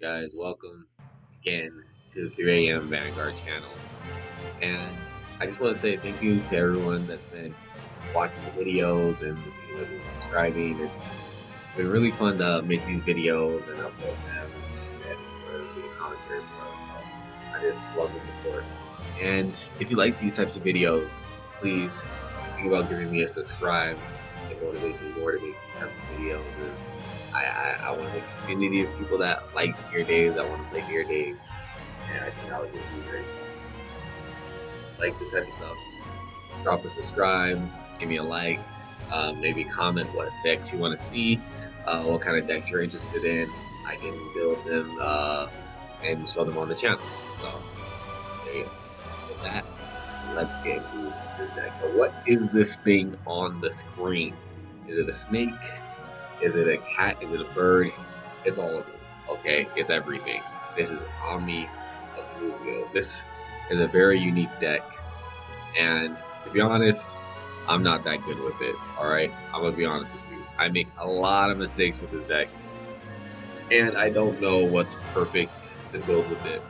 guys, welcome again to the 3 a.m. Vanguard channel. And I just want to say thank you to everyone that's been watching the videos and subscribing. It's been really fun to make these videos and upload them and for the content. So I just love the support. And if you like these types of videos, please think about giving me a subscribe. It motivates me more to make these types of videos. And I want a community of people that like your days, that want to play your days, and I think that would be very fun. Like this type of stuff. Drop a subscribe, give me a like, maybe comment what decks you want to see, what kind of decks you're interested in. I can build them and show them on the channel. So there you go. With that, let's get into this deck. So what is this thing on the screen? Is it a snake? Is it a cat? Is it a bird? It's all of them. Okay, it's everything. This is Ominagruzio. This is a very unique deck, and to be honest, I'm not that good with it. All right, I'm gonna be honest with you. I make a lot of mistakes with this deck, and I don't know what's perfect to build with it.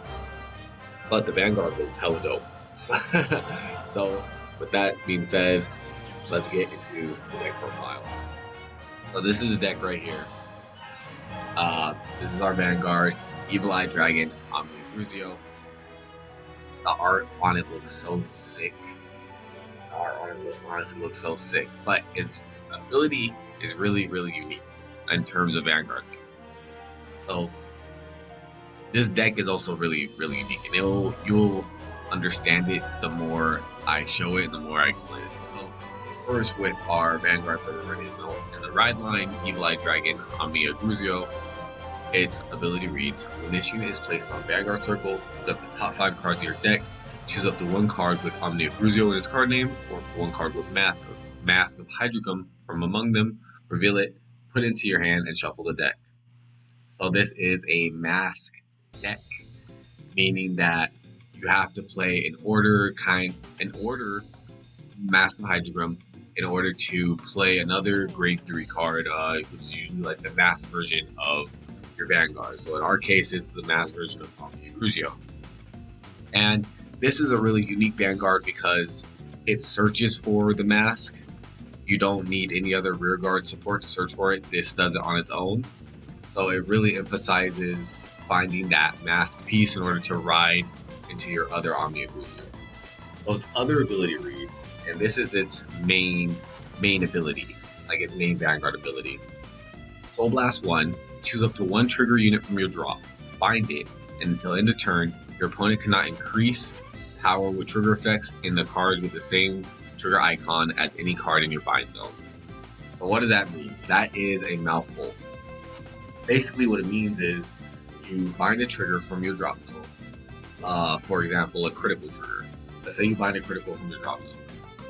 But the Vanguard looks hella dope. So, with that being said, let's get into the deck profile. So this is the deck right here. This is our Vanguard, Evil Eye Dragon, Ominagruzio. The art on it looks so sick. The art on it honestly looks so sick. But its ability is really, really unique in terms of Vanguard. So this deck is also really, really unique, and you'll understand it the more I show it, the more I explain it. So first, with our Vanguard that we're ready to know, in the ride line, Evil Eye Dragon, Ominagruzio. Its ability reads: when this unit is placed on Vanguard Circle, look up the top 5 cards of your deck, choose up to 1 card with Ominagruzio in its card name, or 1 card with Mask of Hydrocum from among them, reveal it, put it into your hand, and shuffle the deck. So this is a mask deck, meaning that you have to play an order Mask of Hydrocum in order to play another grade 3 card, which is usually like the mass version of your Vanguard. So in our case, it's the mass version of Ominagruzio. And this is a really unique Vanguard because it searches for the mask. You don't need any other rear guard support to search for it. This does it on its own. So it really emphasizes finding that mask piece in order to ride into your other Ominagruzio. So its other ability reads, and this is its main ability, like its main Vanguard ability. Soul Blast 1, choose up to 1 trigger unit from your draw, bind it, and until end of turn, your opponent cannot increase power with trigger effects in the cards with the same trigger icon as any card in your bind zone. But what does that mean? That is a mouthful. Basically what it means is you bind a trigger from your drop zone. For example, a critical trigger. Let's say you bind a critical from your drop zone.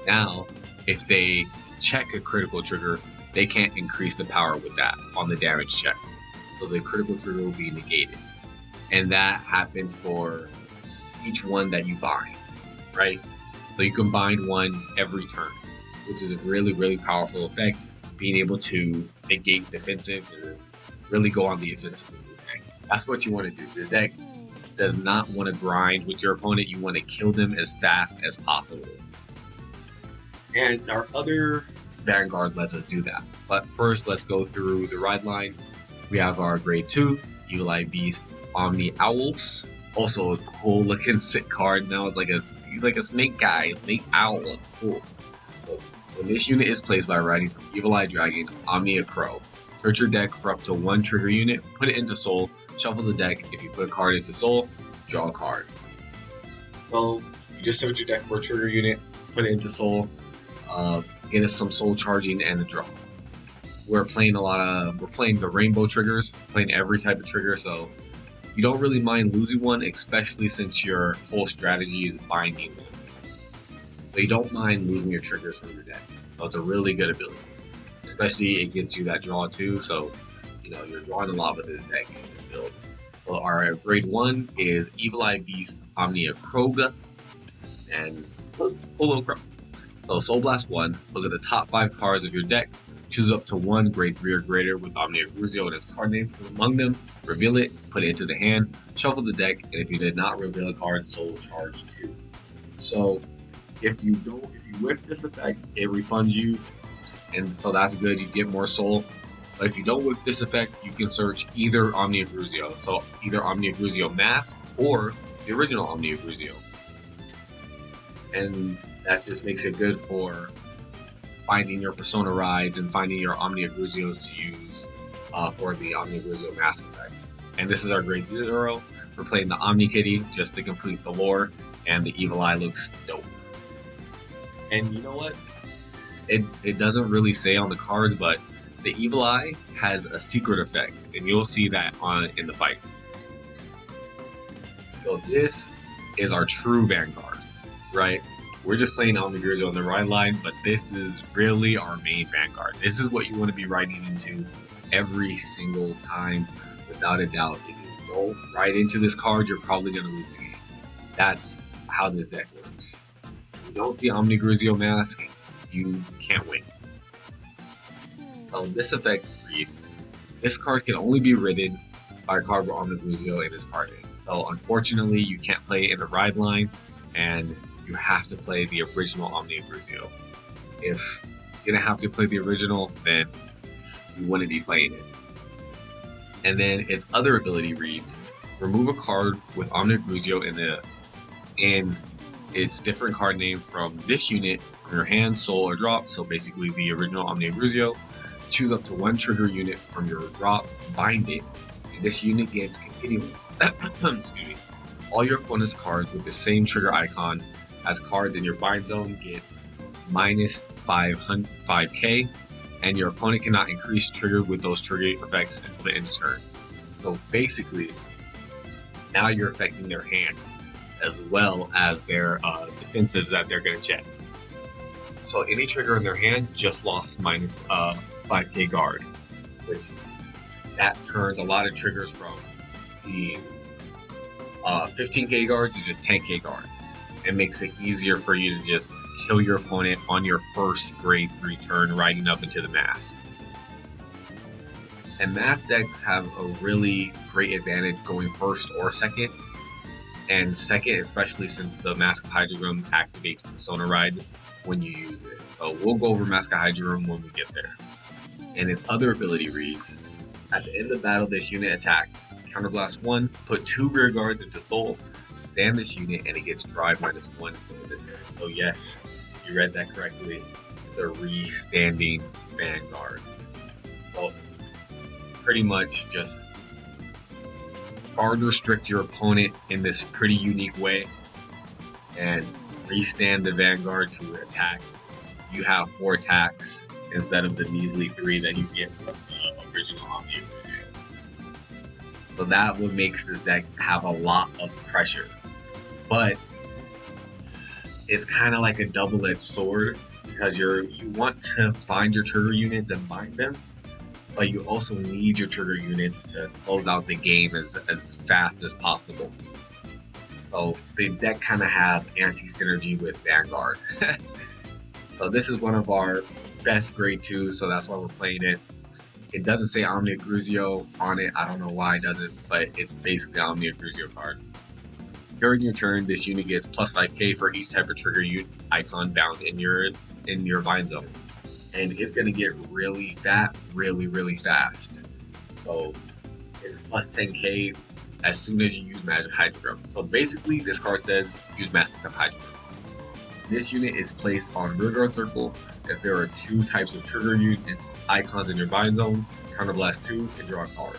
Now, if they check a critical trigger, they can't increase the power with that on the damage check. So the critical trigger will be negated. And that happens for each one that you bind, right? So you can bind one every turn, which is a really, really powerful effect. Being able to negate defensive is really go on the offensive. That's what you want to do. This deck does not want to grind with your opponent. You want to kill them as fast as possible. And our other Vanguard lets us do that. But first, let's go through the ride line. We have our grade 2, Evil Eye Beast, Omni Owls. Also a cool looking sick card. Now it's like a snake guy, a snake owl. It's cool. So when this unit is placed by riding from Evil Eye Dragon, Omni a Crow, search your deck for up to 1 trigger unit, put it into Soul, shuffle the deck. If you put a card into Soul, draw a card. So you just search your deck for a trigger unit, put it into Soul, get us some soul charging and a draw. We're playing the rainbow triggers, playing every type of trigger, so you don't really mind losing one, especially since your whole strategy is binding them. So you don't mind losing your triggers from your deck. So it's a really good ability. Especially it gets you that draw too, so you're drawing a lot with this deck in this build. So our grade 1 is Evil Eye Beast, Omnia Kroga, and Holo Crow. So Soul Blast 1, look at the top 5 cards of your deck, Choose up to one grade 3 or greater with Ominagruzio and its card name from among them, reveal it, put it into the hand, shuffle the deck, and if you did not reveal a card, soul charge 2. So if you whiff this effect, it refunds you, and so that's good, you get more soul. But if you don't whiff this effect, you can search either Ominagruzio, so either Ominagruzio Mask or the original Ominagruzio. And that just makes it good for finding your Persona rides and finding your Ominagruzios to use for the Ominagruzio Mask effect. And this is our grade 0. We're playing the Omni Kitty just to complete the lore, and the Evil Eye looks dope. And you know what? It doesn't really say on the cards, but the Evil Eye has a secret effect, and you'll see that in the fights. So this is our true Vanguard, right? We're just playing Ominagruzio on the ride line, but this is really our main Vanguard. This is what you want to be riding into every single time, without a doubt. If you don't ride into this card, you're probably going to lose the game. That's how this deck works. If you don't see Ominagruzio Mask, you can't win. So this effect reads, this card can only be ridden by a card with Ominagruzio in its card name. So unfortunately, you can't play it in the ride line, and you have to play the original Ominagruzio. If you didn't have to play the original, then you wouldn't be playing it. And then its other ability reads, remove a card with Ominagruzio in its different card name from this unit from your hand, soul, or drop. So basically the original Ominagruzio. Choose up to one trigger unit from your drop, bind it, and this unit gets continuous. Excuse me. All your opponent's cards with the same trigger icon as cards in your bind zone get minus 5k, and your opponent cannot increase trigger with those trigger effects until the end of turn. So basically, now you're affecting their hand as well as their defensives that they're going to check. So any trigger in their hand just lost minus 5k guard, which that turns a lot of triggers from the 15k guards to just 10k guards. It makes it easier for you to just kill your opponent on your first grade 3 turn riding up into the mask. And mask decks have a really great advantage going first or second. And second, especially since the Mask of Hydrogram activates Persona Ride when you use it. So we'll go over Mask of Hydrogram when we get there. And its other ability reads, at the end of battle, this unit attack. Counterblast 1, put 2 rear guards into soul. Stand this unit and it gets drive minus 1 until the end. So yes, you read that correctly. It's a re-standing Vanguard. So pretty much just guard restrict your opponent in this pretty unique way and re-stand the Vanguard to attack. You have 4 attacks instead of the measly 3 that you get from the original Omni. So that what makes this deck have a lot of pressure. But it's kind of like a double-edged sword, because you want to find your trigger units and bind them, but you also need your trigger units to close out the game as fast as possible. So the deck kind of has anti-synergy with Vanguard. So this is one of our best grade 2s, so that's why we're playing it. It doesn't say Ominagruzio on it. I don't know why it doesn't, but it's basically an Ominagruzio card. During your turn, this unit gets plus 5k for each type of trigger icon bound in your bind zone. And it's going to get really fat really fast. So it's plus 10k as soon as you use Magic Hydrogram. So basically this card says use Mask of Hydrogram. This unit is placed on rearguard circle if there are 2 types of trigger units icons in your bind zone, counterblast 2 and draw a card.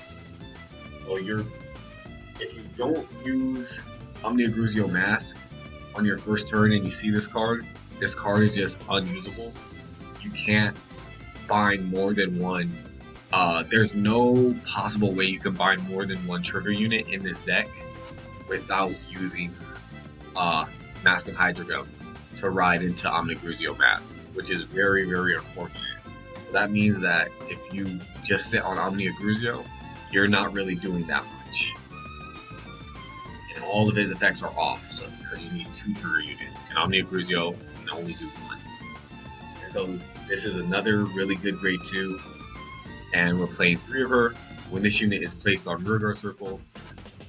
So if you don't use Ominagruzio Mask on your first turn and you see this card is just unusable. You can't bind more than one. There's no possible way you can bind more than one trigger unit in this deck without using Mask of Hydrogram to ride into Ominagruzio Mask, which is very unfortunate. So that means that if you just sit on Ominagruzio, you're not really doing that much. And all of his effects are off, so because you need 2 trigger units, and Ominagruzio can only do 1. And so This is another really good grade 2, and we're playing 3 of her. When this unit is placed on rearguard circle,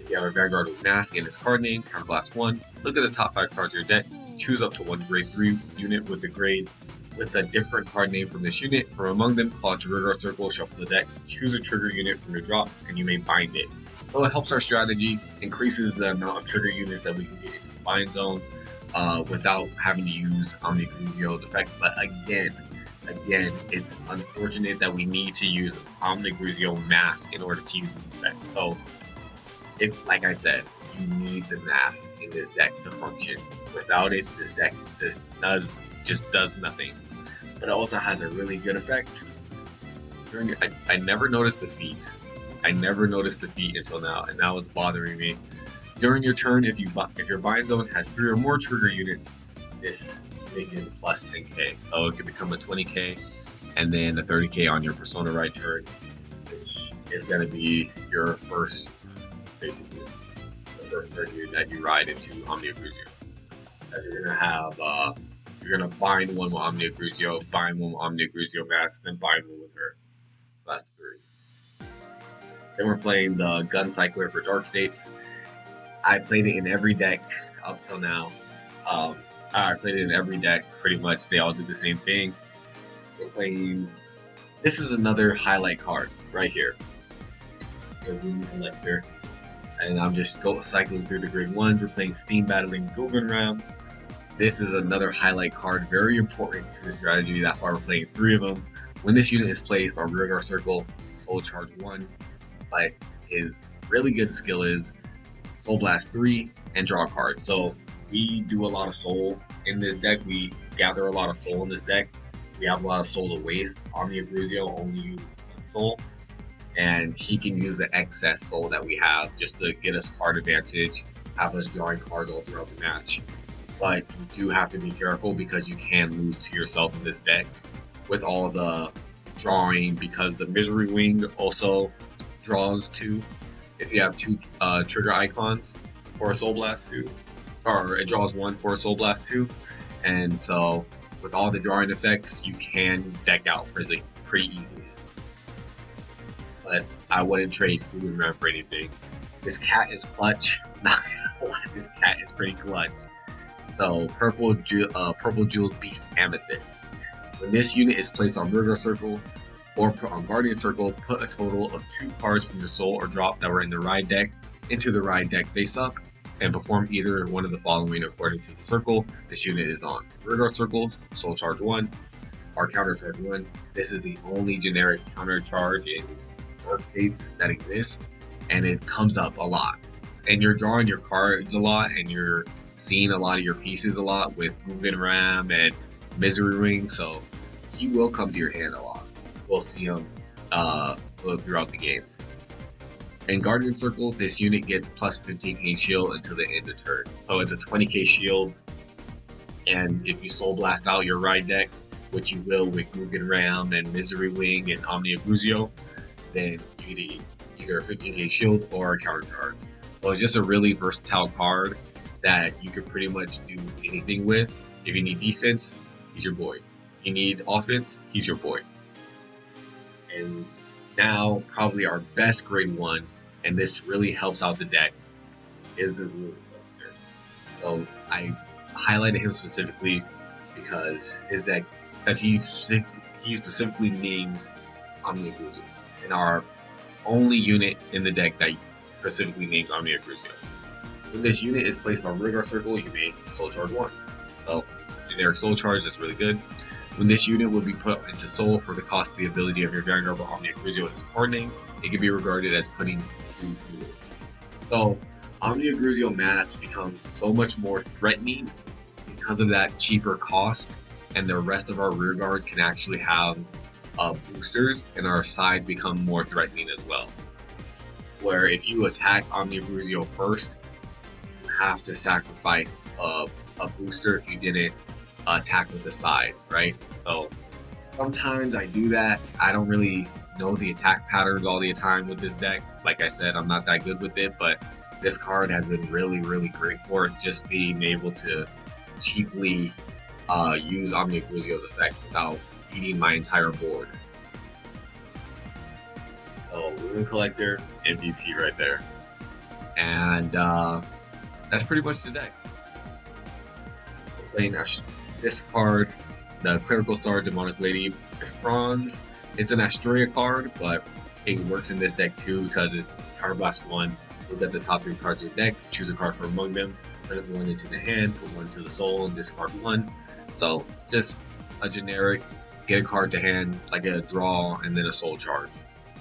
if you have a Vanguard with mask and its card name, counterblast 1. Look at the top 5 cards of your deck. Choose up to 1 grade 3 unit with a different card name from this unit. From among them, call it to rearguard circle, shuffle the deck, choose a trigger unit from your drop, and you may bind it. So it helps our strategy, increases the amount of trigger units that we can get into the bind zone without having to use Ominagruzio's effect. But again, it's unfortunate that we need to use Ominagruzio mask in order to use this effect. So, if, like I said, you need the mask in this deck to function. Without it, this deck just does nothing. But it also has a really good effect. I never noticed the feat. I never noticed the feat until now, and that was bothering me. During your turn, if your bind zone has 3 or more trigger units, this make it plus 10k, so it can become a 20k and then a 30k on your Persona Ride turn, which is going to be your first, basically the first turn that you ride into Ominagruzio. As you're going to have you're going to bind one with Ominagruzio, bind one with Ominagruzio mask, then bind one with her. So that's 3. Then we're playing the Gun Cycler for Dark States. I played it in every deck up till now. I played it in every deck, pretty much. They all do the same thing. We're playing... This is another highlight card, right here. The Room Collector. And I'm just cycling through the grade 1s. We're playing Steam Battling Ram. This is another highlight card, very important to the strategy. That's why we're playing 3 of them. When this unit is placed on rearguard circle, Soul Charge 1. But his really good skill is Soul Blast 3 and draw a card. So we do a lot of soul in this deck. We gather a lot of soul in this deck. We have a lot of soul to waste. Ominagruzio only uses 1 soul, and he can use the excess soul that we have just to get us card advantage, have us drawing cards all throughout the match. But you do have to be careful because you can lose to yourself in this deck with all the drawing, because the Misery Wing also draws 2 if you have 2 trigger icons for a Soul Blast 2. Or it draws 1 for a Soul Blast 2, and so with all the drawing effects, you can deck out pretty easily. But I wouldn't trade Ram for anything. This cat is clutch. Not gonna lie, this cat is pretty clutch. So purple jeweled beast amethyst. When this unit is placed on rearguard circle or put on guardian circle, put a total of 2 cards from your soul or drop that were in the ride deck into the ride deck face up, and perform either one of the following according to the circle this unit is on. Rearguard circle, Soul Charge 1, or Counter Charge 1. This is the only generic counter charge in Dark States that exists, and it comes up a lot. And you're drawing your cards a lot, and you're seeing a lot of your pieces a lot with Ram and Misery Ring, so he will come to your hand a lot. We'll see him throughout the game. In Guardian Circle, this unit gets plus 15k shield until the end of turn. So it's a 20k shield, and if you Soul Blast out your ride deck, which you will with Ram and Misery Wing and Ominagruzio, then you get either a 15k shield or a counter charge. So it's just a really versatile card that you can pretty much do anything with. If you need defense, he's your boy. If you need offense, he's your boy. And now, probably our best grade 1, and this really helps out the deck, is the Room Collector. So I highlighted him specifically because his deck, as he specifically names Ominagruzio, and our only unit in the deck that specifically names Ominagruzio. When this unit is placed on rearguard circle, you may Soul Charge 1. So generic Soul Charge, that's really good. When this unit will be put into Soul for the cost of the ability of your Vanguard Ominagruzio and its card name, it can be regarded as putting 2 units. So Ominagruzio Mask becomes so much more threatening because of that cheaper cost, and the rest of our rear guards can actually have boosters, and our sides become more threatening as well. Where if you attack Ominagruzio first, you have to sacrifice a booster if you didn't attack with the sides, right? So sometimes I do that. I don't really know the attack patterns all the time with this deck. Like I said, I'm not that good with it, but this card has been really, really great for it, just being able to cheaply use Ominagruzio's effect without eating my entire board. So Ruin Collector, MVP right there. And that's pretty much the deck. Playing this card, the Clerical Star Demonic Lady Franz. It's an Astoria card, but it works in this deck too because it's Power Blast 1. Look at the top 3 cards of your deck, choose a card from among them, put one into the hand, put one to the soul, and discard 1. So just a generic, get a card to hand, like a draw, and then a soul charge,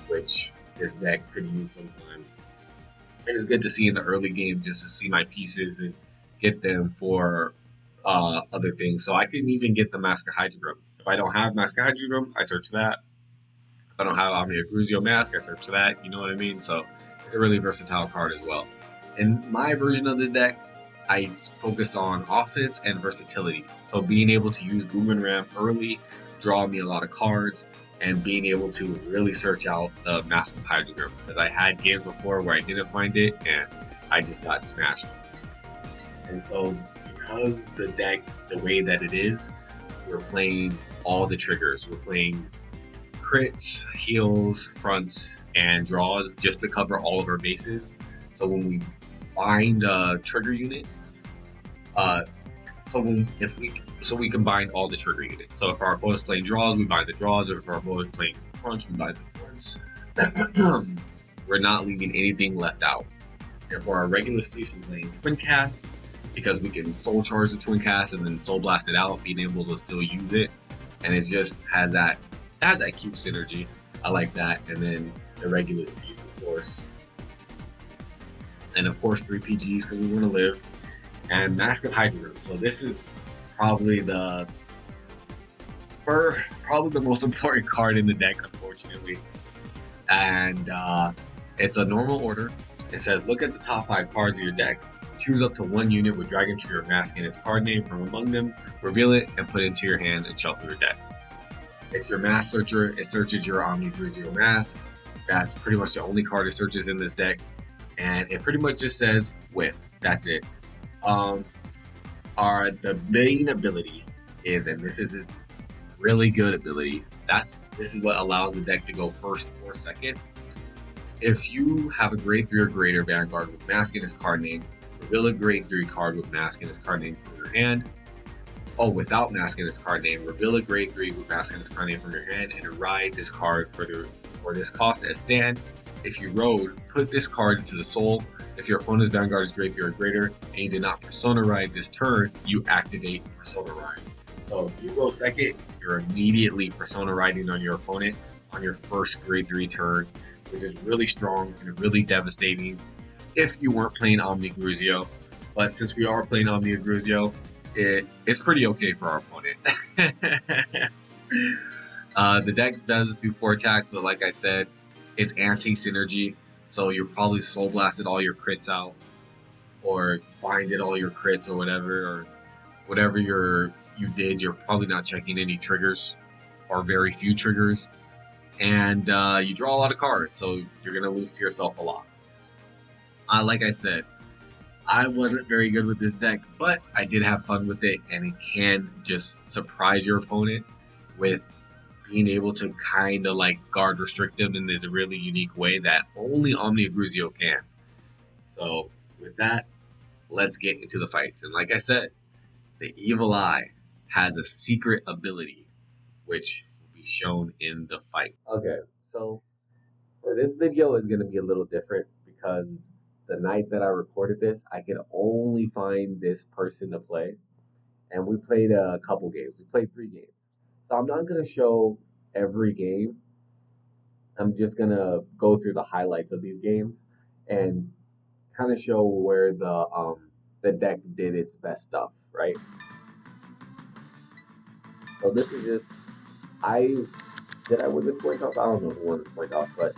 which this deck could use sometimes. And it's good to see in the early game just to see my pieces and get them for other things. So I can even get the Mask of Hydrodrum. If I don't have Mask of Hydrodrum, I search that. If I don't have Ominagruzio Mask, I search that. You know what I mean? So it's a really versatile card as well. In my version of the deck, I focused on offense and versatility. So being able to use Boomerang early, draw me a lot of cards, and being able to really search out the Mask of Hydrodrum. Because I had games before where I didn't find it, and I just got smashed. And so because the deck, the way that it is, we're playing all the triggers. We're playing crits, heals, fronts, and draws just to cover all of our bases. So when we bind a trigger unit, so we combine all the trigger units. So if our opponent's playing draws, we bind the draws. If our opponent's playing fronts, we bind the fronts. We're not leaving anything left out. And for our regular piece, we're playing Twin Cast because we can soul charge the Twin Cast and then soul blast it out, being able to still use it. And it just has that cute synergy. I like that. And then the regular piece, of course. And of course, 3 PGs because we want to live. And Mask of Hydrodrum. So this is probably the most important card in the deck, unfortunately. And it's a normal order. It says, look at the top 5 cards of your deck. Choose up to 1 unit with Dragon Tree or Mask and its card name from among them. Reveal it and put it into your hand and shuffle your deck. If you're Mask Searcher, it searches your Ominagruzio Mask. That's pretty much the only card it searches in this deck. And it pretty much just says with. That's it. The main ability is, and this is its really good ability, this is what allows the deck to go first or second. If you have a grade 3 or greater Vanguard with Mask in its card name, reveal a grade 3 card with Mask in its card name from your hand. Oh, without Mask in its card name, reveal a grade 3 with Mask in its card name from your hand and ride this card for this cost as stand. If you rode, put this card into the soul. If your opponent's Vanguard is grade 3 or greater and you did not Persona Ride this turn, you activate Persona Ride. So if you go second, you're immediately Persona Riding on your opponent on your first grade 3 turn, which is really strong and really devastating if you weren't playing Ominagruzio. But since we are playing Ominagruzio, it's pretty okay for our opponent. The deck does do 4 attacks, but like I said, it's anti-synergy. So you're probably soul blasted all your crits out, or binded all your crits, or whatever you did. You're probably not checking any triggers, or very few triggers, and you draw a lot of cards. So you're gonna lose to yourself a lot. Like I said, I wasn't very good with this deck, but I did have fun with it, and it can just surprise your opponent with being able to kind of like guard restrict them in this really unique way that only Ominagruzio can. So with that, let's get into the fights. And like I said, the Evil Eye has a secret ability, which will be shown in the fight. Okay, so for this video is going to be a little different because the night that I recorded this, I could only find this person to play. And we played a couple games. We played 3 games. So I'm not going to show every game. I'm just going to go through the highlights of these games and kind of show where the deck did its best stuff, right? So this is just, did I win the point off? I don't know who won the point off, but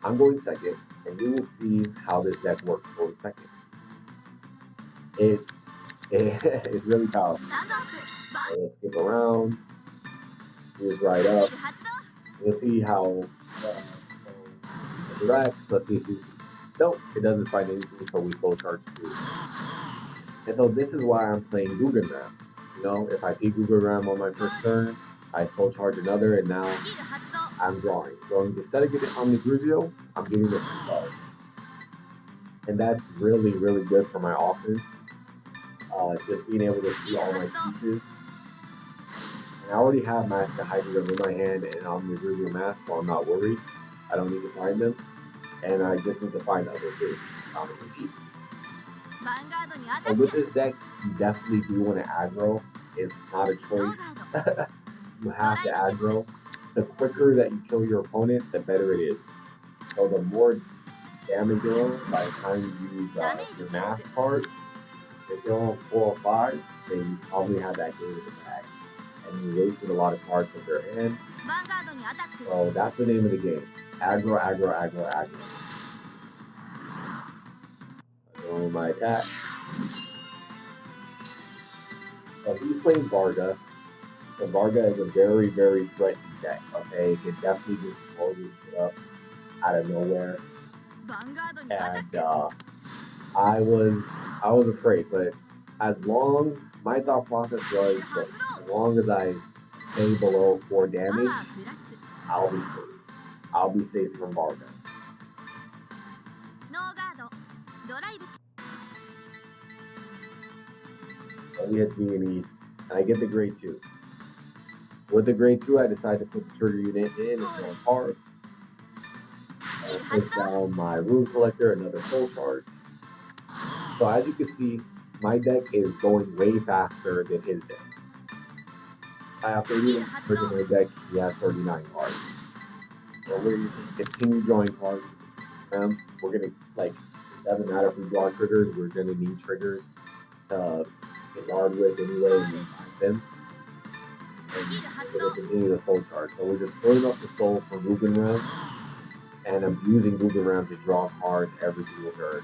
I'm going second, and you will see how this deck works going second. It's really powerful. So let's skip around. Here's right up. We'll see how directs. Let's see if nope, it doesn't find anything, so we soul charge 2. And so this is why I'm playing Guggenram. You know, if I see Guggenram on my first turn, I soul charge another, and now I'm drawing. So instead of getting Ominagruzio, I'm getting the Vanguard. And that's really, really good for my offense. Just being able to see all my pieces. And I already have Mask of Hydra in my hand and Ominagruzio Mask, so I'm not worried. I don't need to find them. And I just need to find other things. So with this deck, you definitely do want to aggro. It's not a choice. You have to aggro. The quicker that you kill your opponent, the better it is. So the more damage you are by the time you use your mass card, if you're on 4 or 5, then you probably have that game in the bag. And you wasted a lot of cards from their hand. So that's the name of the game. Aggro, aggro, aggro, aggro. I'm going my attack. So he's playing Varga. So Varga is a very, very threatening deck. Okay, it can definitely just blow this shit up out of nowhere. And I was afraid, but my thought process was that as long as I stay below 4 damage, I'll be safe. I'll be safe from Varga. So he hits me and I get the grade 2. With the grade 2, I decide to put the trigger unit in and draw a card. I put down my rune collector, another soul charge. So as you can see, my deck is going way faster than his deck. I have 31 cards in my deck, he has 39 cards. So we're going to continue drawing cards. We're going to, it doesn't matter if we draw triggers, we're going to need triggers to guard with anyway and then find them. And we're going to continue the soul charge. So we're just filling up the soul for moving round. And I'm using moving round to draw cards every single turn.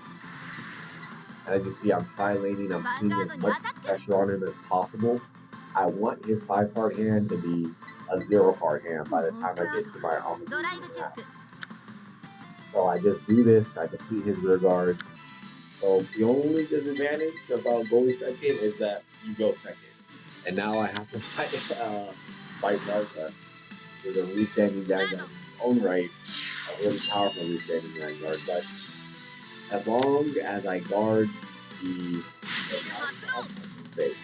As you see, I'm tri-laning, I'm putting as much pressure on him as possible. I want his 5-card hand to be a 0-card hand by the time I get to my Ominagruzio Mask. So I just do this, I complete his rear guards. So the only disadvantage about going second is that you go second. And now I have to fight Varga with a restanding Vanguard in its own right, a really powerful restanding Vanguard. But as long as I guard the safe.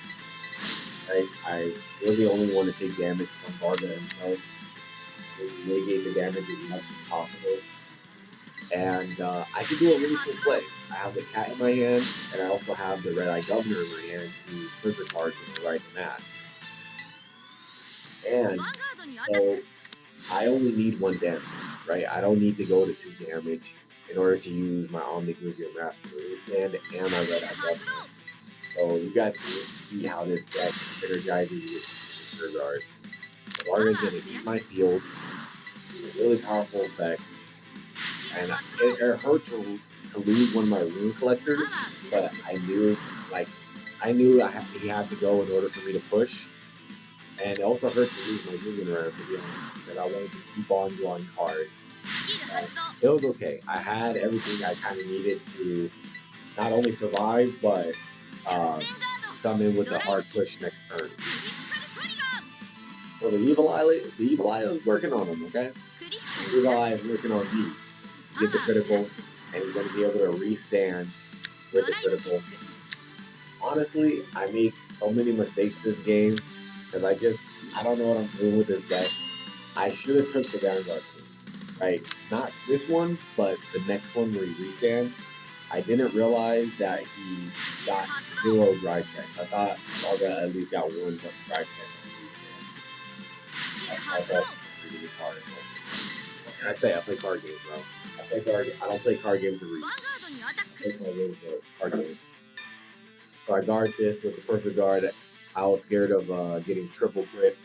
I really only want to take damage from Varga himself, just mitigate the damage as much as possible. And I can do a really cool play. I have the cat in my hand, and I also have the red-eye governor in my hand to trigger cards with the right mask. And so I only need 1 damage, right? I don't need to go to 2 damage in order to use my Ominagruzio Mask for the stand and my red-eye governor. So you guys can see how this deck synergizes with the guards. The Varga's going to eat my field. It's a really powerful effect. And it hurt to lose one of my rune collectors, but I knew he had to go in order for me to push. And it also hurt to lose my moving around, to be honest, because I wanted to keep on drawing cards. And it was okay. I had everything I kind of needed to not only survive, but come in with a hard push next turn. So the evil eye is working on him, okay? The evil eye is working on me. He gets a critical, and he's going to be able to restand with the critical. Honestly, I made so many mistakes this game, because I don't know what I'm doing with this deck. I should have took the Vanguard team, right? Not this one, but the next one where he restands. I didn't realize that he got 0 drive checks. I thought Varga at least got 1 drive check. I thought pretty good card. What can I say? I play card games, bro. I don't play card games to read. I play card games. So I guard this with the perfect guard. I was scared of getting triple crit.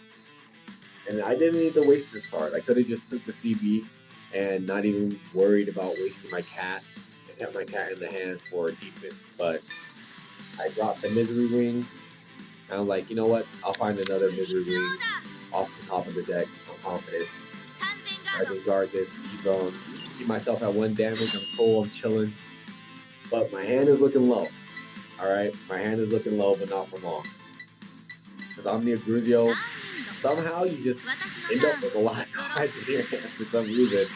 And I didn't need to waste this card. I could have just took the CB and not even worried about wasting my cat. I kept my cat in the hand for defense. But I dropped the Misery Wing. And I'm like, you know what? I'll find another Misery Wing off the top of the deck. I'm confident. I just guard this, keep myself at 1 damage. I'm cool, I'm chilling. But my hand is looking low. Alright? My hand is looking low, but not for long. Because Ominagruzio, somehow you just end up with a lot of cards in your hand for some reason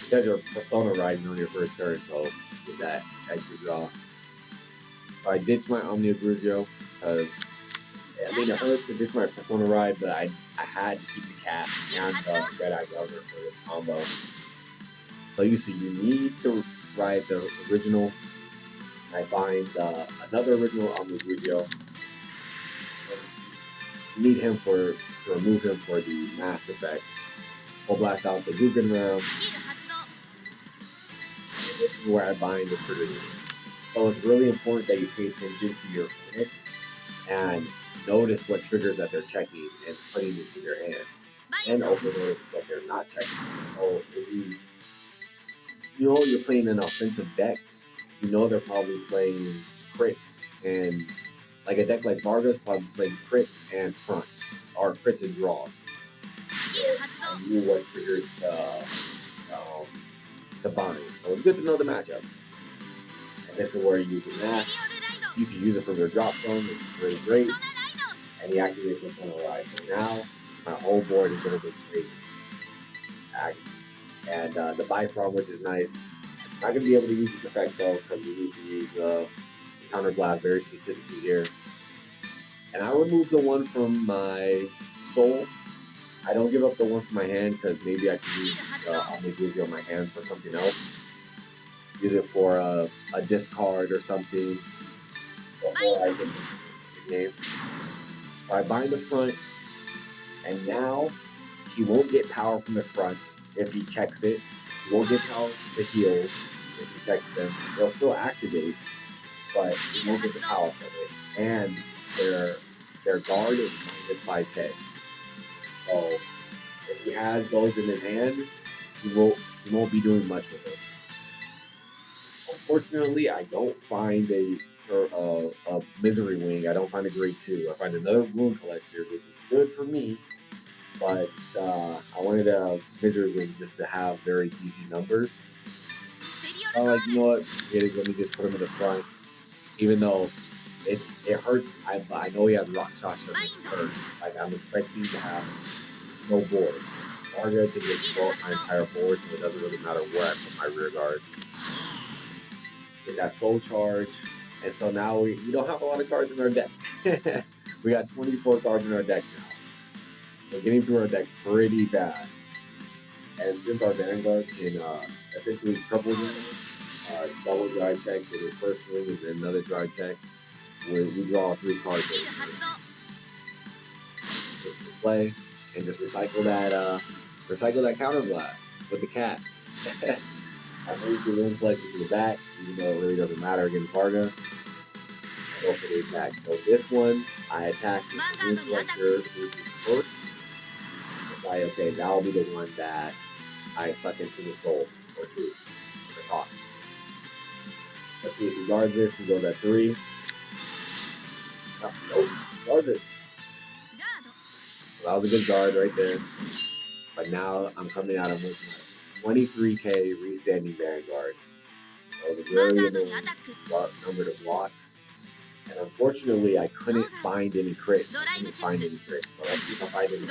because you're persona riding on your first turn. So with that extra draw, so I ditched my Ominagruzio because I mean it hurts to ditch my persona ride, but I had to keep the cat and the Red Eye Governor for this combo. So you see, you need to ride the original. I find another original Ominagruzio. Need him to remove him for the mask effect. So blast out the Guggen Realm. And this is where I bind the trigger unit. So it's really important that you pay attention to your opponent and notice what triggers that they're checking and putting into your hand. And also notice what they're not checking. So if you know you're playing an offensive deck, you know they're probably playing crits, and like a deck like Varga's probably playing crits and fronts, or crits and draws. So I knew what triggers to bind. So it's good to know the matchups. And this is where you can mask. You can use it from your drop zone, which is really great. And he activates this on the right. So now my whole board is going to be great. And the Bifrost, which is nice. Not going to be able to use its effect though, because we need to use Counter Blast very specifically here. And I remove the one from my soul. I don't give up the one from my hand because maybe I can use Ominagruzio on my hand for something else. Use it for a discard or something. Before I just the game. So I bind the front, and now he won't get power from the front if he checks it. He won't get power from the heels if he checks them. They'll still activate, but he won't get the power from it. And their guard is minus 5k. So if he has those in his hand, he won't be doing much with it. Unfortunately, I don't find a Misery Wing. I don't find a grade 2. I find another Rune Collector, which is good for me, but I wanted a Misery Wing just to have very easy numbers. I'm like, you know what? Let me just put him in the front, even though it hurts. I know he has Rock Sasha next turn. Like I'm expecting to have no board. Varga can just blow up my entire board, so it doesn't really matter where I put my rear guards. Get that Soul Charge, and so now we don't have a lot of cards in our deck. We got 24 cards in our deck now. We're getting through our deck pretty fast. And since our Vanguard can essentially triple damage, double drive check with his first swing and then another drive check, we draw 3 cards play and just recycle that counter blast with the cat. I moved the Rune Collector to the back, even though it really doesn't matter against Varga. Go for the attack. So this one, I attack with the Rune Collector first. Decide, okay, that'll be the one that I suck into the soul, or 2, for the cost. Let's see if he guards this. He goes at 3. Nope, guards it. So that was a good guard right there. But now I'm coming out of my 23k restanding Vanguard. So it was a very annoying number to block. And unfortunately, I couldn't find any crits. So let's see if I find any.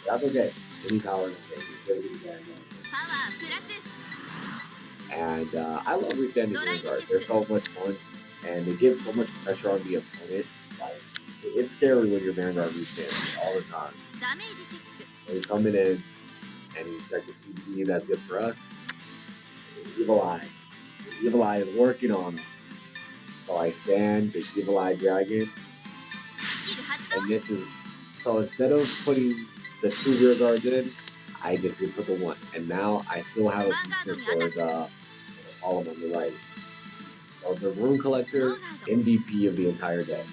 That's okay. Any power in the game. It's going to be Vanguard. And I love restanding Vanguard. They're so much fun. And they give so much pressure on the opponent. Like, it's scary when your Vanguard restands all the time. So he's coming in, and he's got the PvP that's good for us. Evil Eye. The Evil Eye is working on him. So I stand the Evil Eye Dragon. And this is, so instead of putting the 2 rear guards in, I just would put the 1. And now I still have a feature for the column on the right. So the Rune Collector, MVP of the entire deck.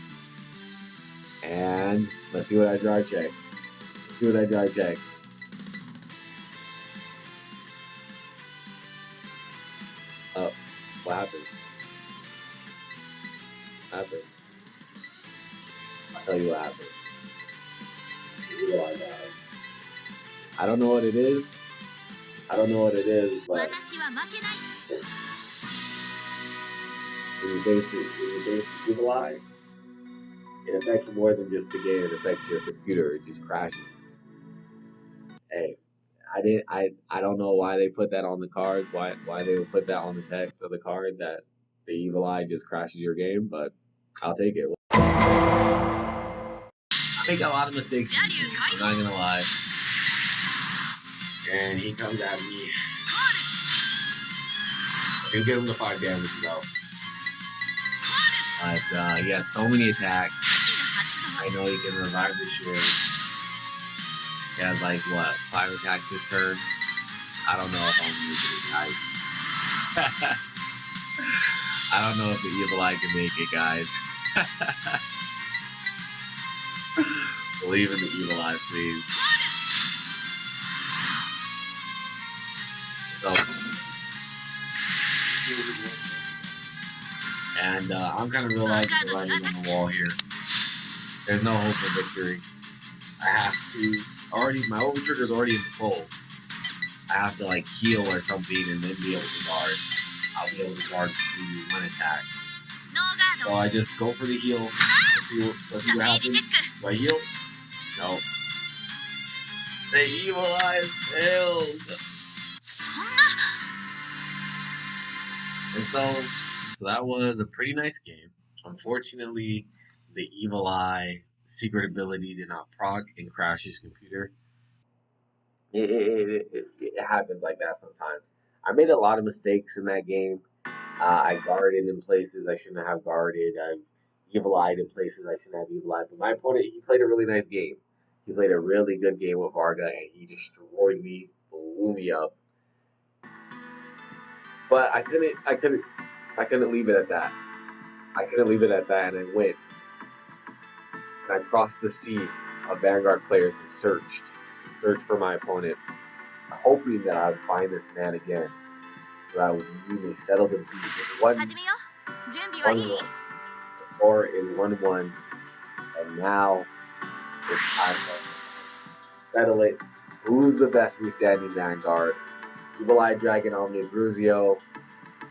And let's see what I drive check. Oh, what happened? I'll tell you what happened. I don't know what it is. But it was basically Evil Eye. It affects more than just the game. It affects your computer. It just crashes. Hey, I don't know why they put that on the card. Why they would put that on the text of the card that the evil eye just crashes your game. But I'll take it. I make a lot of mistakes. I'm not gonna lie. And he comes at me. He'll get him to 5 damage though. But he has so many attacks. I know he can revive the shield. He has like what, 5 attacks this turn? I don't know if I'm gonna make it, guys. I don't know if the evil eye can make it, guys. Believe in the evil eye, please. So, and I'm kind of realizing the writing on the wall here. There's no hope for victory. I have to my over trigger's already in the soul. I have to like heal or something and then be able to guard. I'll be able to guard through 1 attack. So I just go for the heal. Let's see what happens. Do I heal? No. The evil eye failed. And so that was a pretty nice game. Unfortunately, the evil eye secret ability did not proc and crash his computer. It happens like that sometimes. I made a lot of mistakes in that game. I guarded in places I shouldn't have guarded. I've evil eyed in places I shouldn't have evil eyed. But my opponent, he played a really nice game. He played a really good game with Varga, and he destroyed me, blew me up. But I couldn't leave it at that. I couldn't leave it at that, and I went. And I crossed the sea of Vanguard players and searched for my opponent, hoping that I would find this man again, so that I would immediately settle the beat. The score is 1-1, and now it's time to settle it. Who's the best freestanding Vanguard? Evil Eye Dragon Ominagruzio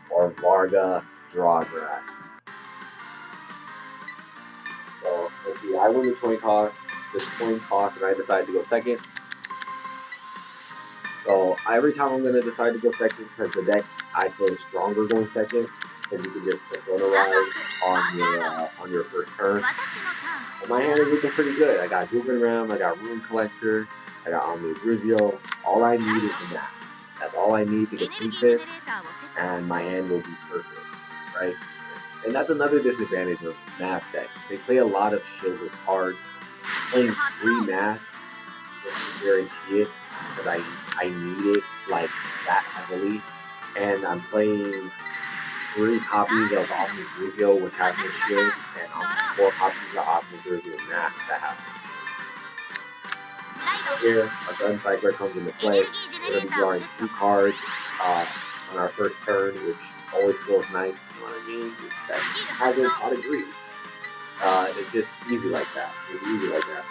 or Varga Drawgrass? So let's see. I win the coin toss, and I decide to go second. So every time I'm going to decide to go second, because the deck I feel stronger going second, because you can just personialize on your first turn. And my hand is looking pretty good. I got Moving Ram, I got Rune Collector, I got Ominagruzio. All I need is the max. That's all I need to complete this, and my hand will be perfect, right? And that's another disadvantage of mass decks. They play a lot of shieldless cards. Playing 3 mass is guarantee it, because I need it like that heavily. And I'm playing 3 copies of Ominagruzio, which has no shield, and 4 copies of Ominagruzio mass that have no shield. Here, a Gun Cycler comes into play. We're going to be drawing 2 cards on our first turn, which always feels nice. You know what I mean? That hasn't out of greed. It's just easy like that. It's easy like that.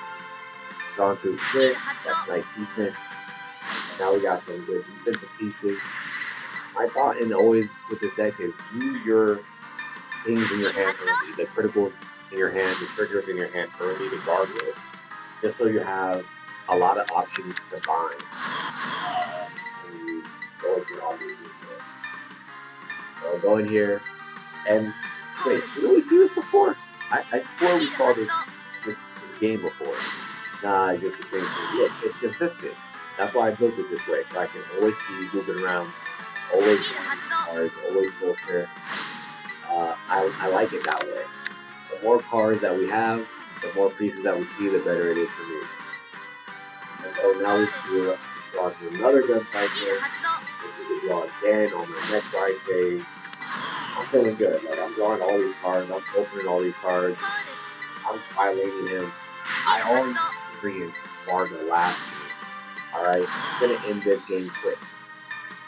Drawn to a crit. That's nice defense. And now we got some good defensive pieces. My thought, and always with this deck, is use your things in your hand early. The criticals in your hand, the triggers in your hand early to guard with. Just so you have a lot of options to bind. And you go into all these. So go in here, and wait, did we see this before? I swear we saw this game before. Nah, it's just the same thing. Look, it's consistent. That's why I built it this way, so I can always see moving around, always cards, always filter. I like it that way. The more cards that we have, the more pieces that we see, the better it is for me. And so now we can draw to another Gun Cycler. We can draw again on the next ride phase. I'm feeling good. Like, I'm drawing all these cards. I'm filtering all these cards. I'm spylating him. I always experienced Varga last game. Alright? I'm going to end this game quick.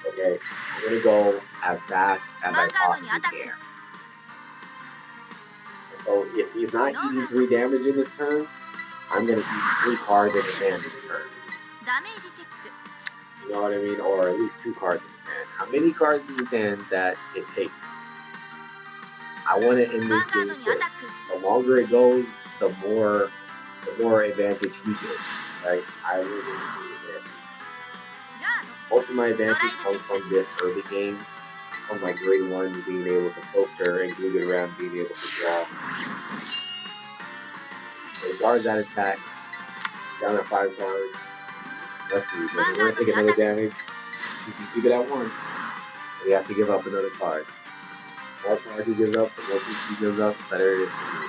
Okay? I'm going to go as fast as I possibly can. And so, if he's not eating 3 damage in this turn, I'm going to eat 3 cards in his hand this turn. You know what I mean? Or at least 2 cards in his hand. How many cards in his hand that it takes? I want to end this game quick. The longer it goes, the more advantage he gets, right? I will get the advantage. Most of my advantage comes from this early game, from my grade 1 being able to filter and glue it around, being able to draw. So guards that attack, down at 5 cards. Let's see, we're going to take another damage. He can keep it at 1. He has to give up another card. The more cards he gives up, the more pieces he gives up, the better it is for me.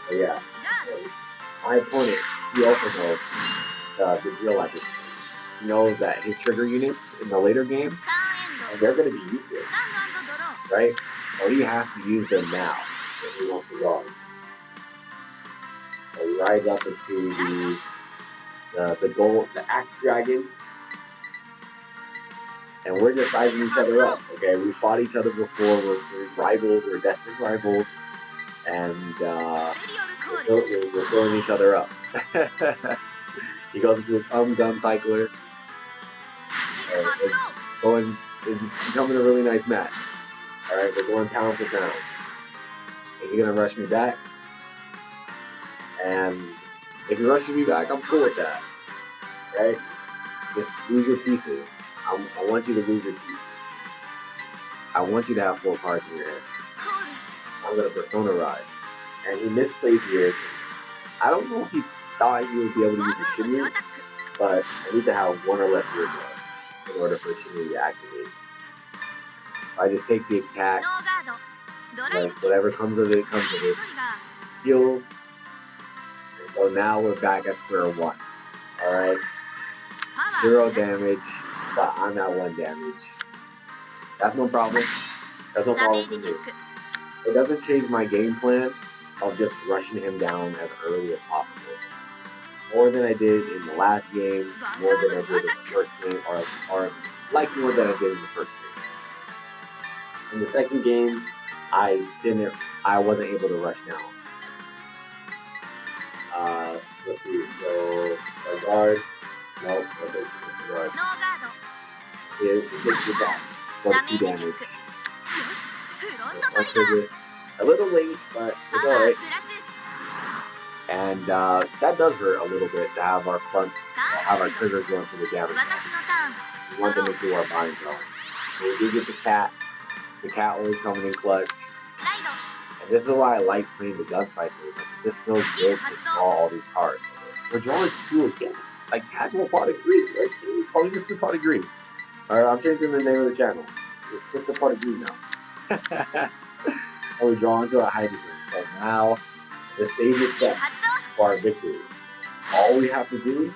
But yeah, my opponent, he also knows the drill at this point. He knows that his trigger units in the later game, they're going to be useless, right? So he has to use them now if he wants to go. So he rides up into the Axe Dragon, and we're just sizing each other up. Okay, we fought each other before. We're rivals. We're destined rivals, and we're filling each other up. He goes into a gun cycler. It's becoming a really nice match. All right, we're going pound for pound. Is he gonna rush me back? And if you're rushing me back, I'm cool with that. Right? Just lose your pieces. I want you to lose your pieces. I want you to have 4 cards in your hand. I'm gonna Persona Ride. And he misplayed here. I don't know if he thought he would be able to use the Shimmy, but I need to have 1 or less Gear in order for Shimmy to activate. I just take the attack, like whatever comes of it, comes of it. Heals. And so now we're back at square 1. Alright? 0 damage, but I'm at 1 damage. That's no problem. That's no problem for me. It doesn't change my game plan of just rushing him down as early as possible. More than I did in the last game, more than I did in the first game, or like more than I did in the first game. In the second game, I wasn't able to rush down. Let's see, so Vanguard, nope, Vanguard. It takes it back, 2 damage. A little late, but it's alright. And that does hurt a little bit to have our fronts, have our triggers going for the damage. We want them to do our bind zone. So we do get the cat. The cat always coming in clutch. And this is why I like playing the gun cycle. This feels good to draw all these cards. We're drawing 2 again. Like casual pot of green. Like, calling this the pot of green. Alright, I'm changing the name of the channel. It's just the pot of green now. And we draw into a hydrogen. So now the stage is set for our victory. All we have to do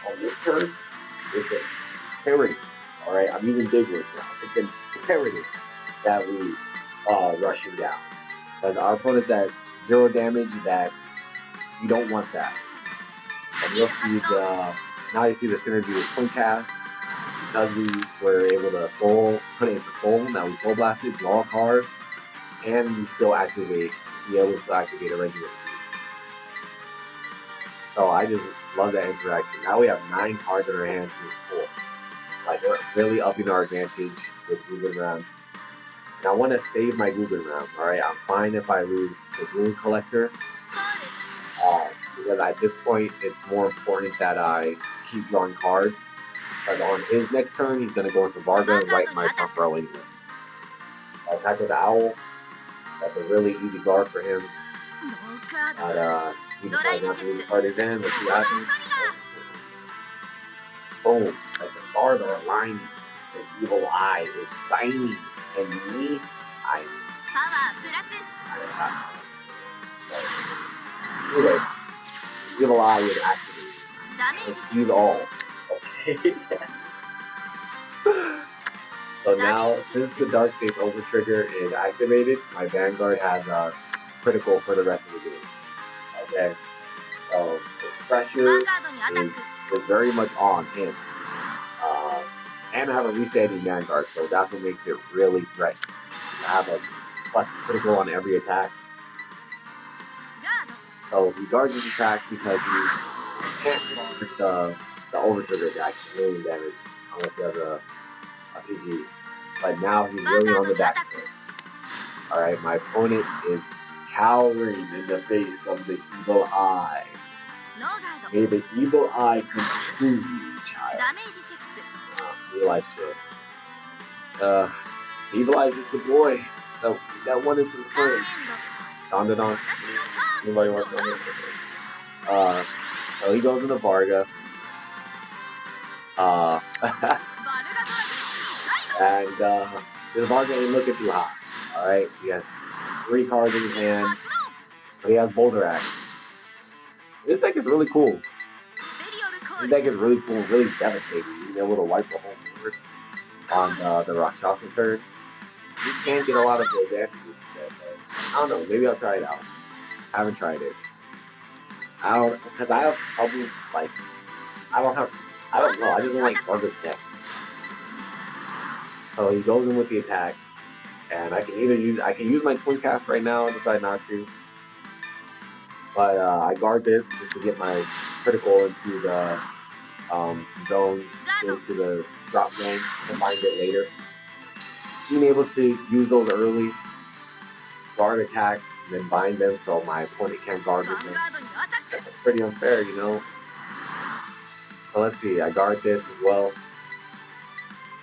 on this turn is imperative. Alright, I'm using big words now. It's imperative that we rush him down. Because our opponent's at 0 damage, that you don't want that. And you'll see now you see the synergy with Twin Cast. Because we were able to put it into soul, now we soul blast it, draw a card, and we still be able to activate a regular piece. So I just love that interaction. Now we have 9 cards in our hands in this pool. Like, we're really upping our advantage with Google Round. And I want to save my Google Round, alright? I'm fine if I lose the Rune Collector. Because at this point, it's more important that I keep drawing cards. Because on his next turn, he's going to go into Varga and write my front row anyway. I'll attack with the Owl. That's a really easy guard for him. But, he decides not to leave the card in his hand. Let's see what happens. Boom. Like the stars are aligning. The evil eye is signing. And me, anyway, the evil eye is activated. It sees all. Okay. So now, since the Dark State's over trigger is activated, my Vanguard has a critical for the rest of the game. Okay. So the pressure is very much on him. And I have a restanding Vanguard, so that's what makes it really threatening. I have a plus critical on every attack. So he guards his attack because he can't guard the overtrigger attack, million damage, unless he has a PG. But now he's really on the back foot. Alright, my opponent is cowering in the face of the evil eye. May the evil eye consume you, child. Real life shit. Evil eye is just a boy. So that one is some friends. Don. Anybody want to know this? So he goes into Varga. And this Varga ain't looking too hot. Alright? He has 3 cards in his hand. But he has Boulder Axe. This deck is really cool. This deck is really cool, really devastating. Being able to wipe the whole board on the Rakshasa turn. You can get a lot of the damage with that, but I don't know, maybe I'll try it out. I haven't tried it. Because I have trouble, like, I don't know, I just don't like Varga's deck. So he goes in with the attack, and I can use my Twin Cast right now and decide not to. But I guard this just to get my critical into the zone, into the drop zone, and bind it later. Being able to use those early, guard attacks, and then bind them so my opponent can't guard with them. That's pretty unfair, you know? So let's see, I guard this as well.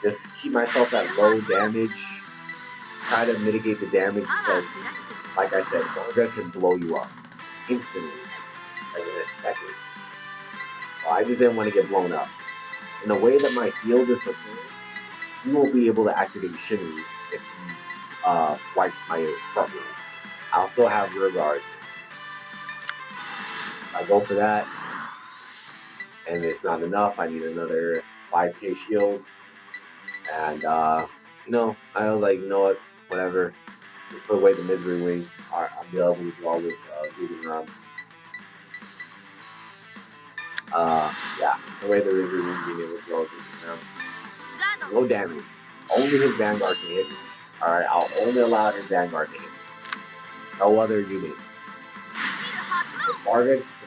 Just keep myself at low damage. Try to mitigate the damage because, like I said, Varga can blow you up instantly, like in a second. So I just didn't want to get blown up. In the way that my field is prepared, you won't be able to activate Shimmy if he wipes my front row. I'll still have rear guards. I go for that, and it's not enough. I need another 5k shield. And, you know, I was like, you know what, whatever. Just put away the Misery Wing. I'll be able to draw with moving around. Yeah, the way the Misery Wing being able to draw with moving around. Low damage. Only his Vanguard can hit me. Alright, I'll only allow his Vanguard to hit me. No other unit. If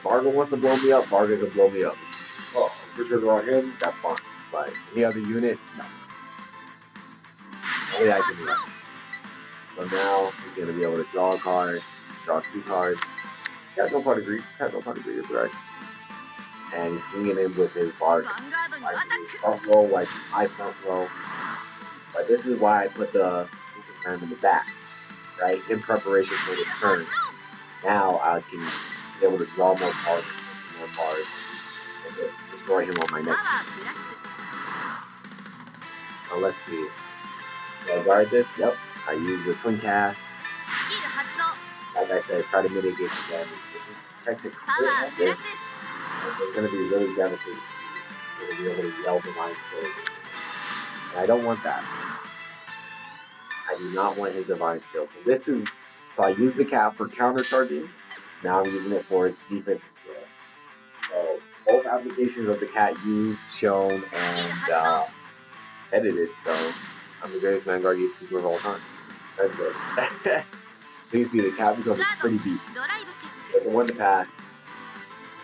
Varga wants to blow me up, Varga can blow me up. Oh, if you're draw him, that's fine. But any other unit, no. Only I can rush. So now he's going to be able to draw a card, draw 2 cards. Got no part of greed. It's right. And he's swinging in with his Varga. Like his front row, like my front row. But this is why I put the turn in the back, right? In preparation for this turn. Now I can be able to draw more cards, and just destroy him on my next turn. Now let's see. Do I guard this? Yep. I use the Twin Cast. Like I said, try to mitigate the damage. If he checks it clear like this, it's going to be really devastating. You're going to be able to yell Divine Skill. And I don't want that. I do not want his Divine Skill. So I use the cap for countercharging. Now I'm using it for its defensive skill. So both applications of the cat used, shown, and edited. So I'm the greatest Vanguard YouTuber of all time. That's good. So you see the cat becomes pretty deep. It's a 1 to pass.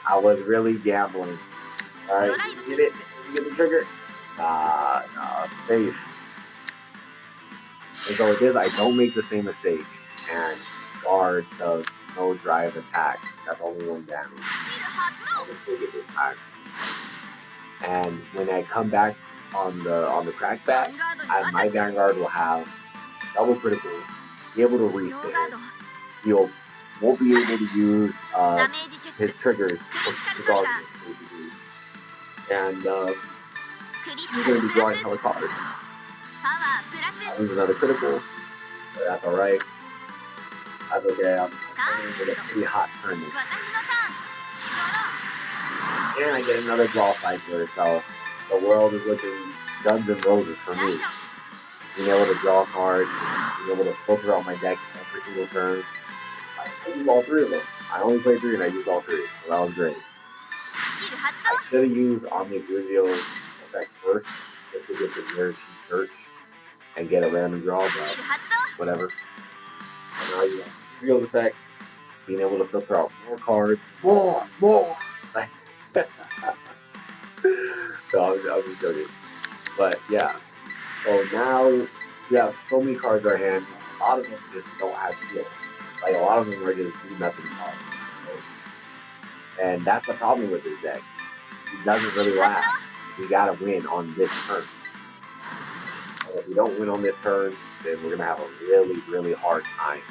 I was really gambling. Alright, you get it? You get the trigger? Nah, safe. And so with this, I don't make the same mistake. And guard does no drive attack. That's only 1 damage. I'll just take it this time. And when I come back on the crackback, my Vanguard will have double critical, be able to restand. He'll won't be able to use his triggers to guard me, basically. And he's going to be drawing hella cards. I lose another critical, but that's alright. That's okay, I'm with a pretty hot turn. And I get another draw cycler, so the world is looking guns and roses for me. Being able to draw cards, being able to filter out my deck every single turn. I use all 3 of them. I only played 3 and I used all 3, so that was great. I should have used Ominagruzio effect first, just to get the guaranteed search and get a random draw, but whatever. And now you have Gruzio's effect, being able to filter out more cards, more. So I was just joking. But yeah, so now we have so many cards in our hand. A lot of them just don't have heal. Like a lot of them are just do nothing cards. And that's the problem with this deck. It doesn't really last. We gotta win on this turn. And if we don't win on this turn, then we're gonna have a really, really hard time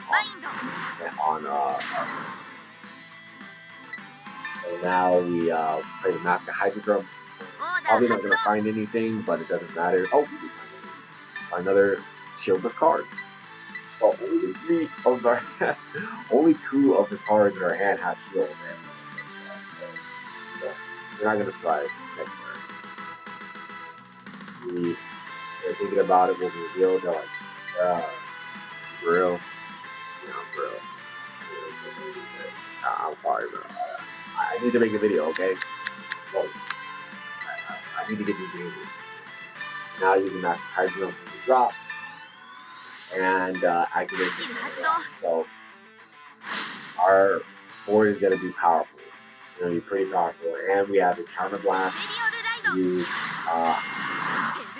on our. So now we play the Mask of Hydrodrum. Probably not gonna find anything, but it doesn't matter. Oh, we do find another shieldless card. Well, only three of our, only two of the cards in our hand have shield. So we're not gonna strive next turn. They're thinking about it, we'll reveal. They're like, real, real. I'm sorry, bro. I need to make a video, okay? Well, I need to get these games in. Now using Master Hydro for the drop and activation. So our board is gonna be powerful. It's gonna be pretty powerful, and we have the counter blast. Use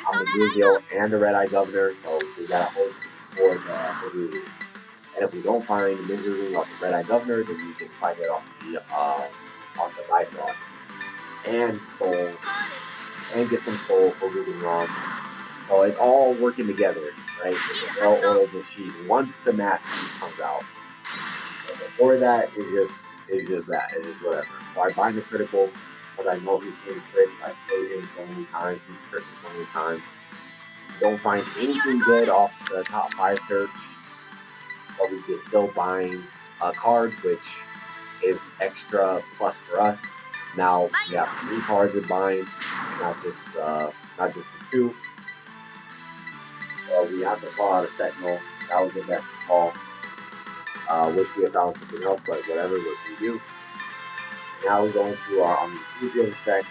Ominagruzio and the Red Eye Governor, so we gotta hold for the Misery. And if we don't find the Misery off the Red Eye Governor, then we can find it off the Bifrost. And Soul, and get some Soul for moving on. So it's all working together, right? It's a well-oiled machine once the mask piece comes out. So before that, it's just whatever. So I bind the critical, because I know he's getting crits. I've played him so many times, he's crit me so many times. Don't find anything good off the top 5 search, but we can still bind a card, which is extra plus for us. Now we have 3 cards to bind, not just the 2. So we have to call out a Sentinel. That was the best call. Wish we had found something else, but whatever, what we do. Now we go into our Ominagruzio effect.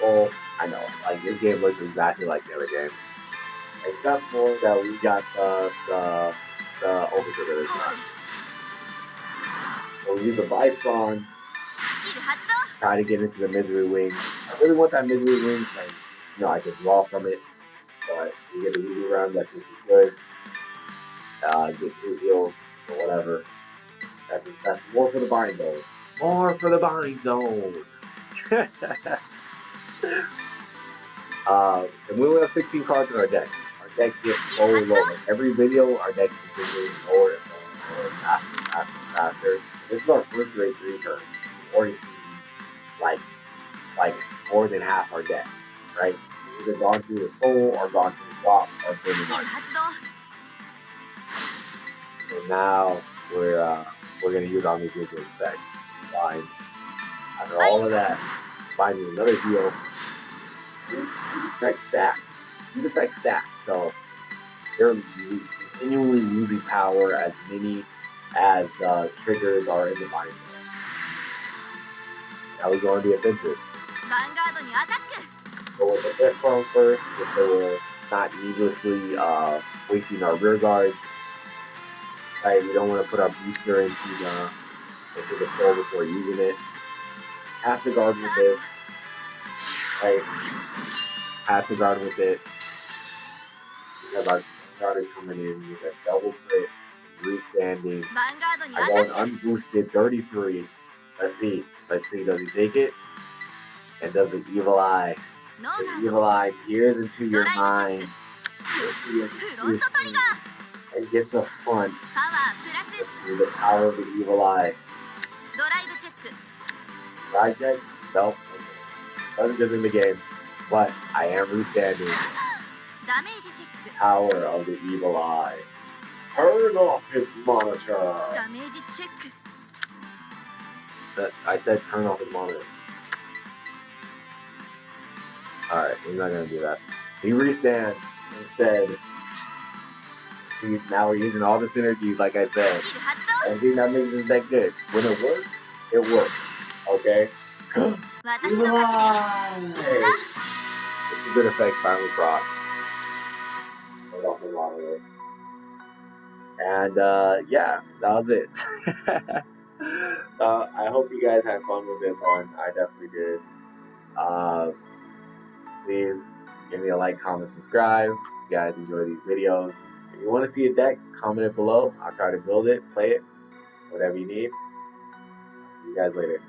Oh, I know, like this game looks exactly like the other game, except for that we got the overtrigger this time. So we use the Bifrost, try to get into the Misery Wing. I really want that Misery Wing, like, I can draw from it, but we get the easy round. That's just as good. Get 2 heals or whatever. That's more for the bind zone. More for the bind zone. And we only have 16 cards in our deck. Our deck gets so low. Like every video, our deck is getting lower and lower, faster and faster. This is our first grade 3 turn. We've already seen like more than half our deck, right? We've either gone through the soul or gone through the swap or been in our deck. So now we're gonna use Ominagruzio effect. Fine. After all of that, finding another heal. These effects stack. So they're continually losing power as many as the triggers are in the bind. Now we go on the offensive. Go with the fifth prong first, just so we're not needlessly wasting our rear guards. Right, we don't want to put our booster into the soul before using it. Has to guard with this. Right, has to guard with it. Because our guard is coming in. We got double crit, restanding. I go an unboosted 33. Let's see. Does he take it? And does the evil eye? The evil eye peers into your mind. And gets a front. Let's see the power of the evil eye. Drive check? Nope. Doesn't get in the game. But I am restanding. Power of the evil eye. Turn off his monitor. I said turn off his monitor. Alright, he's not gonna do that. He restands instead. Now we're using all the synergies, like I said. Everything that makes this deck good. When it works, it works. Okay? Evil eye! It's a good effect finally brought. And yeah, that was it. I hope you guys had fun with this one. I definitely did. Please give me a like, comment, subscribe. If you guys enjoy these videos, If you want to see a deck, comment it below. I'll try to build it, play it, whatever you need. I'll see you guys later.